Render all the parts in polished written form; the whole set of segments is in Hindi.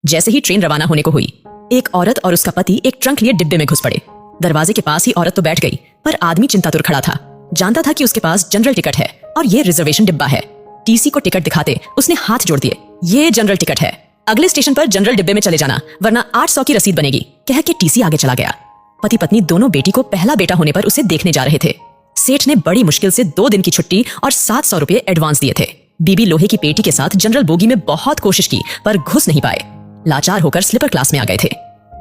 जैसे ही ट्रेन रवाना होने को हुई, एक औरत और उसका पति एक ट्रंक लिए डिब्बे में घुस पड़े। दरवाजे के पास ही औरत तो बैठ गई, पर आदमी चिंतातुर खड़ा था। जानता था कि उसके पास जनरल टिकट है और ये रिजर्वेशन डिब्बा है। टीसी को टिकट दिखाते उसने हाथ जोड़ दिए। ये जनरल टिकट है, अगले स्टेशन पर जनरल डिब्बे में चले जाना, वरना 800 की रसीद बनेगी, कह के टीसी आगे चला गया। पति पत्नी दोनों बेटी को पहला बेटा होने पर उसे देखने जा रहे थे। सेठ ने बड़ी मुश्किल से 2 दिन की छुट्टी और 700 रुपए एडवांस दिए थे। बीबी लोहे की पेटी के साथ जनरल बोगी में बहुत कोशिश की, पर घुस नहीं पाए। लाचार होकर स्लीपर क्लास में आ गए थे।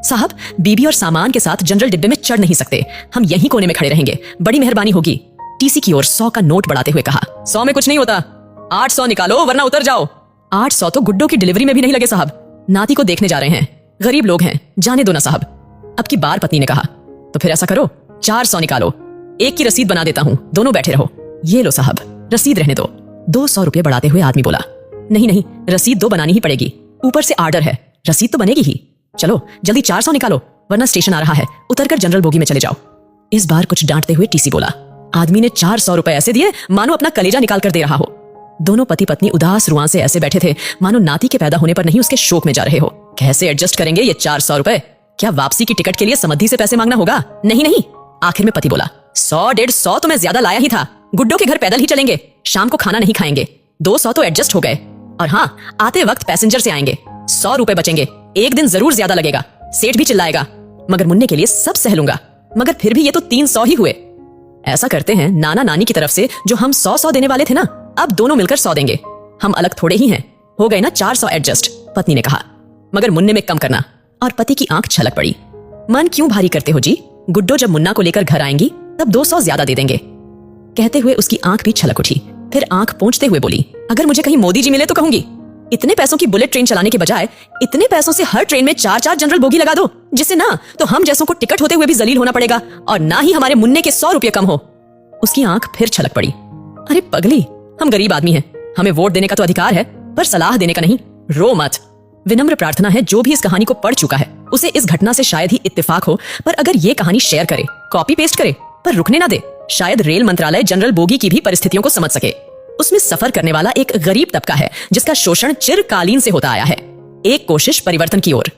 साहब, बीबी और सामान के साथ जनरल डिब्बे में चढ़ नहीं सकते, हम यहीं कोने में खड़े रहेंगे, बड़ी मेहरबानी होगी। टीसी की ओर 100 का नोट बढ़ाते हुए कहा, 100 में कुछ नहीं होता, 800 निकालो वरना उतर जाओ। 800 तो गुड्डो की डिलीवरी में भी नहीं लगे साहब, नाती को देखने जा रहे हैं, गरीब लोग हैं, जाने दो ना साहब। अब की बार पत्नी ने कहा, तो फिर ऐसा करो 400 निकालो, एक की रसीद बना देता हूं, दोनों बैठे रहो। ये लो साहब, रसीद रहने दो। 200 रुपए बढ़ाते हुए आदमी बोला, नहीं नहीं, रसीद 2 बनानी ही पड़ेगी, ऊपर से आर्डर है, रसीद तो बनेगी ही। चलो जल्दी 400 निकालो, वरना स्टेशन आ रहा है, उतरकर जनरल बोगी में चले जाओ। इस बार कुछ डांटते हुए टीसी बोला। आदमी ने 400 रुपए ऐसे दिए मानो अपना कलेजा निकाल कर दे रहा हो। दोनों पति पत्नी उदास रुआं से ऐसे बैठे थे मानो नाती के पैदा होने पर नहीं उसके शोक में जा रहे हो। कैसे एडजस्ट करेंगे ये 400 रुपए? क्या वापसी की टिकट के लिए समद्धि से पैसे मांगना होगा? नहीं नहीं। आखिर में पति बोला, 100-150 तो मैं ज्यादा लाया ही था, गुड्डो के घर पैदल ही चलेंगे, शाम को खाना नहीं खाएंगे, 200 तो एडजस्ट हो गए, और हाँ, आते वक्त पैसेंजर से आएंगे, 100 रुपए बचेंगे, एक दिन जरूर ज्यादा लगेगा, सेठ भी चिल्लाएगा, मगर मुन्ने के लिए सब सह लूंगा, मगर फिर भी ये तो 300 ही हुए। ऐसा करते हैं, नाना नानी की तरफ से जो हम 100 देने वाले थे ना, अब दोनों मिलकर 100 देंगे, हम अलग थोड़े ही हैं, हो गए ना 400 एडजस्ट। पत्नी ने कहा, मगर मुन्ने में कम करना। और पति की आंख छलक पड़ी। मन क्यों भारी करते हो जी, गुड्डो जब मुन्ना को लेकर घर आएंगी तब 200 ज्यादा दे देंगे। कहते हुए उसकी आंख भी छलक उठी, फिर आंख पोंछते हुए बोली, अगर मुझे कहीं मोदी जी मिले तो कहूंगी, इतने पैसों की बुलेट ट्रेन चलाने के बजाय इतने पैसों से हर ट्रेन में 4-4 जनरल बोगी लगा दो, जिससे ना तो हम जैसों को टिकट होते हुए भी जलील होना पड़ेगा और ना ही हमारे मुन्ने के 100 रुपए कम हो। उसकी आंख फिर छलक पड़ी। अरे पगली, हम गरीब आदमी हैं, हमें वोट देने का तो अधिकार है, पर सलाह देने का नहीं। रो मत। विनम्र प्रार्थना है, जो भी इस कहानी को पढ़ चुका है उसे इस घटना से शायद ही इत्तेफाक हो, पर अगर ये कहानी शेयर करे, कॉपी पेस्ट करे, पर रुकने ना दे, शायद रेल मंत्रालय जनरल बोगी की भी परिस्थितियों को समझ सके। उसमें सफर करने वाला एक गरीब तबका है जिसका शोषण चिरकालीन से होता आया है। एक कोशिश परिवर्तन की ओर।